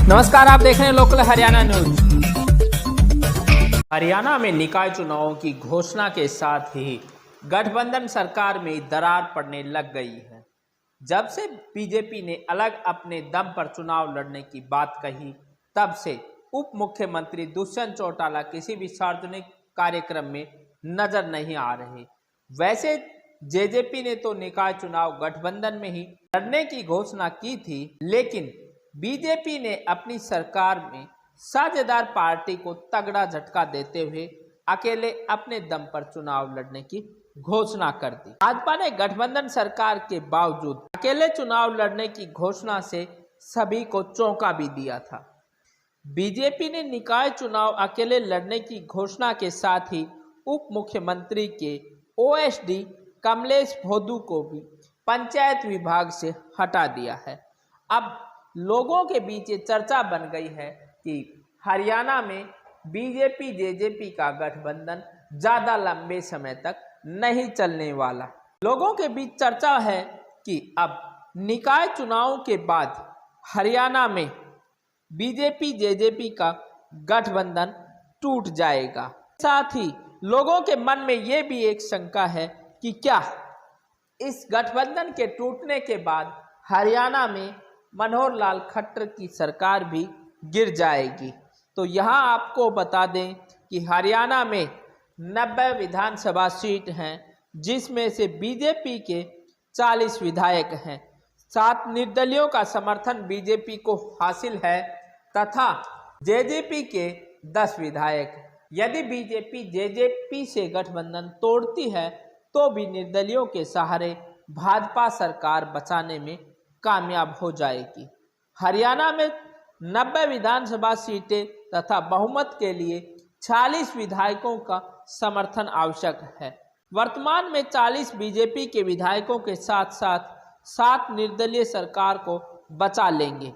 नमस्कार, आप देख रहे हैं लोकल हरियाणा न्यूज। हरियाणा में निकाय चुनावों की घोषणा के साथ ही गठबंधन सरकार में दरार पड़ने लग गई है। जब से बीजेपी ने अलग अपने दम पर चुनाव लड़ने की बात कही, तब से उप मुख्यमंत्री दुष्यंत चौटाला किसी भी सार्वजनिक कार्यक्रम में नजर नहीं आ रहे। वैसे जेजेपी ने तो निकाय चुनाव गठबंधन में ही लड़ने की घोषणा की थी, लेकिन बीजेपी ने अपनी सरकार में साझेदार पार्टी को तगड़ा झटका देते हुए अकेले अपने दम पर चुनाव लड़ने की घोषणा कर दी। भाजपा ने गठबंधन सरकार के बावजूद अकेले चुनाव लड़ने की घोषणा से सभी को चौंका भी दिया था। बीजेपी ने निकाय चुनाव अकेले लड़ने की घोषणा के साथ ही उप मुख्यमंत्री के ओएसडी कमलेश भोदू को भी पंचायत विभाग से हटा दिया है। अब लोगों के बीच ये चर्चा बन गई है कि हरियाणा में बीजेपी जेजेपी का गठबंधन ज़्यादा लंबे समय तक नहीं चलने वाला। लोगों के बीच चर्चा है कि अब निकाय चुनाव के बाद हरियाणा में बीजेपी जेजेपी का गठबंधन टूट जाएगा। साथ ही लोगों के मन में ये भी एक शंका है कि क्या इस गठबंधन के टूटने के बाद हरियाणा में मनोहर लाल खट्टर की सरकार भी गिर जाएगी। तो यहाँ आपको बता दें कि हरियाणा में 90 विधानसभा सीट हैं, जिसमें से बीजेपी के 40 विधायक हैं। 7 निर्दलियों का समर्थन बीजेपी को हासिल है तथा जेजेपी के 10 विधायक। यदि बीजेपी जेजेपी से गठबंधन तोड़ती है तो भी निर्दलियों के सहारे भाजपा सरकार बचाने में कामयाब हो जाएगी। हरियाणा में 90 विधानसभा सीटें तथा बहुमत के लिए 40 विधायकों का समर्थन आवश्यक है। वर्तमान में 40 बीजेपी के विधायकों के साथ साथ 7 निर्दलीय सरकार को बचा लेंगे,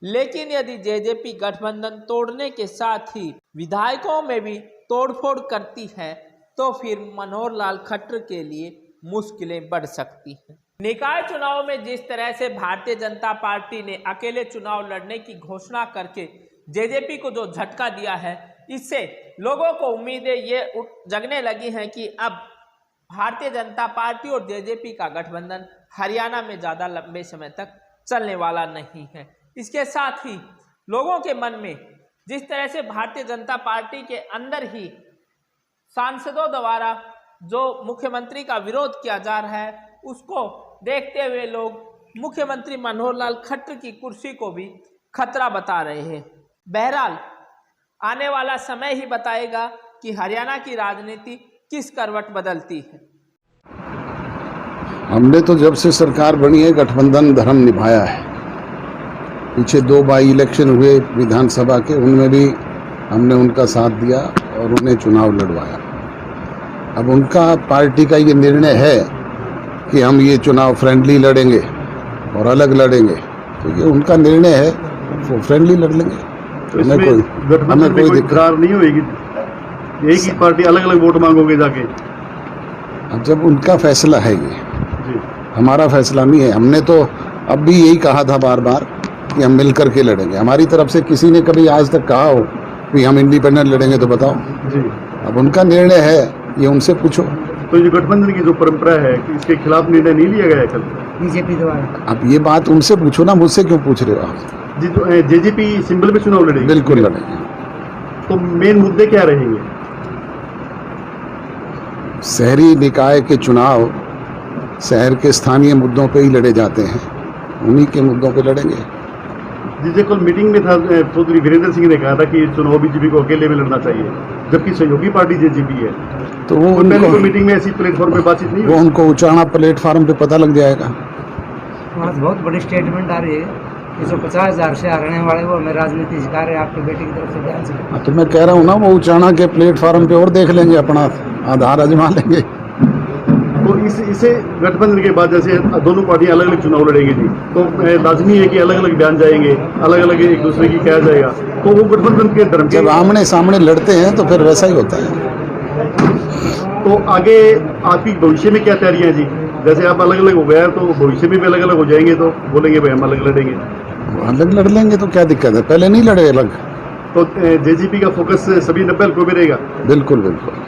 लेकिन यदि जेजेपी गठबंधन तोड़ने के साथ ही विधायकों में भी तोड़फोड़ करती है तो फिर मनोहर लाल खट्टर के लिए मुश्किलें बढ़ सकती हैं। निकाय चुनाव में जिस तरह से भारतीय जनता पार्टी ने अकेले चुनाव लड़ने की घोषणा करके जेजेपी को जो झटका दिया है, इससे लोगों को उम्मीदें ये जगने लगी हैं कि अब भारतीय जनता पार्टी और जेजेपी का गठबंधन हरियाणा में ज़्यादा लंबे समय तक चलने वाला नहीं है। इसके साथ ही लोगों के मन में जिस तरह से भारतीय जनता पार्टी के अंदर ही सांसदों द्वारा जो मुख्यमंत्री का विरोध किया जा रहा है, उसको देखते हुए लोग मुख्यमंत्री मनोहर लाल खट्टर की कुर्सी को भी खतरा बता रहे हैं। बहरहाल आने वाला समय ही बताएगा कि हरियाणा की राजनीति किस करवट बदलती है। हमने तो जब से सरकार बनी है गठबंधन धर्म निभाया है। पीछे 2 बाई इलेक्शन हुए विधानसभा के, उनमें भी हमने उनका साथ दिया और उन्हें चुनाव लड़वाया। अब उनका पार्टी का ये निर्णय है कि हम ये चुनाव फ्रेंडली लड़ेंगे और अलग लड़ेंगे, तो ये उनका निर्णय है, वो फ्रेंडली लड़ लेंगे। तो हमें कोई दरार नहीं होगी। एक ही पार्टी अलग अलग वोट मांगोगे जाके। अब जब उनका फैसला है ये जी, हमारा फैसला नहीं है। हमने तो अब भी यही कहा था बार बार कि हम मिल करके लड़ेंगे। हमारी तरफ से किसी ने कभी आज तक कहा हो कि हम इंडिपेंडेंट लड़ेंगे तो बताओ जी। अब उनका निर्णय है, ये उनसे पूछो। तो ये गठबंधन की जो परंपरा है कि इसके खिलाफ निर्णय नहीं लिया गया कल बीजेपी द्वारा। अब ये बात उनसे पूछो ना, मुझसे क्यों पूछ रहे हो आप? जी, तो जेजेपी सिंबल पे चुनाव लड़ेगी? बिल्कुल लड़ेंगे। तो मेन मुद्दे क्या रहेंगे? शहरी निकाय के चुनाव शहर के स्थानीय मुद्दों पे ही लड़े जाते हैं, उन्हीं के मुद्दों पे लड़ेंगे। जिसे कल मीटिंग में था, चौधरी वीरेंद्र सिंह ने कहा था कि चुनाव बीजेपी को अकेले में लड़ना चाहिए, जबकि सहयोगी पार्टी जेजेपी है। तो वो पहले तो मीटिंग में ऐसी प्लेटफॉर्म पे बातचीत नहीं वो उनको उचाना प्लेटफॉर्म पे पता लग जाएगा। वहाँ बहुत बड़ी स्टेटमेंट आ रही है कि जो 50,000 से हारने वाले वो हमें राजनीति सिखा रहे हैं, आपकी बेटी की तरफ से ध्यान से। तो मैं कह रहा हूँ ना, वो उचाना के प्लेटफॉर्म पे और देख लेंगे, अपना आधार आजमा लेंगे। तो इसे गठबंधन के बाद जैसे दोनों पार्टियां अलग अलग चुनाव लड़ेंगी थी, तो लाजमी है कि अलग अलग बयान जाएंगे, अलग अलग एक दूसरे की कहा जाएगा, तो वो गठबंधन के धर्म जब आमने सामने लड़ते हैं तो फिर वैसा ही होता है। तो आगे आपकी भविष्य में क्या तैयारियां जी? जैसे आप अलग अलग हो गया तो भविष्य में भी अलग अलग हो जाएंगे, तो बोलेंगे भाई हम अलग लड़ेंगे। अलग लड़ लेंगे तो क्या दिक्कत है, पहले नहीं लड़े अलग। तो जेजेपी का फोकस सभी 90 हल्कों में रहेगा। बिल्कुल बिल्कुल।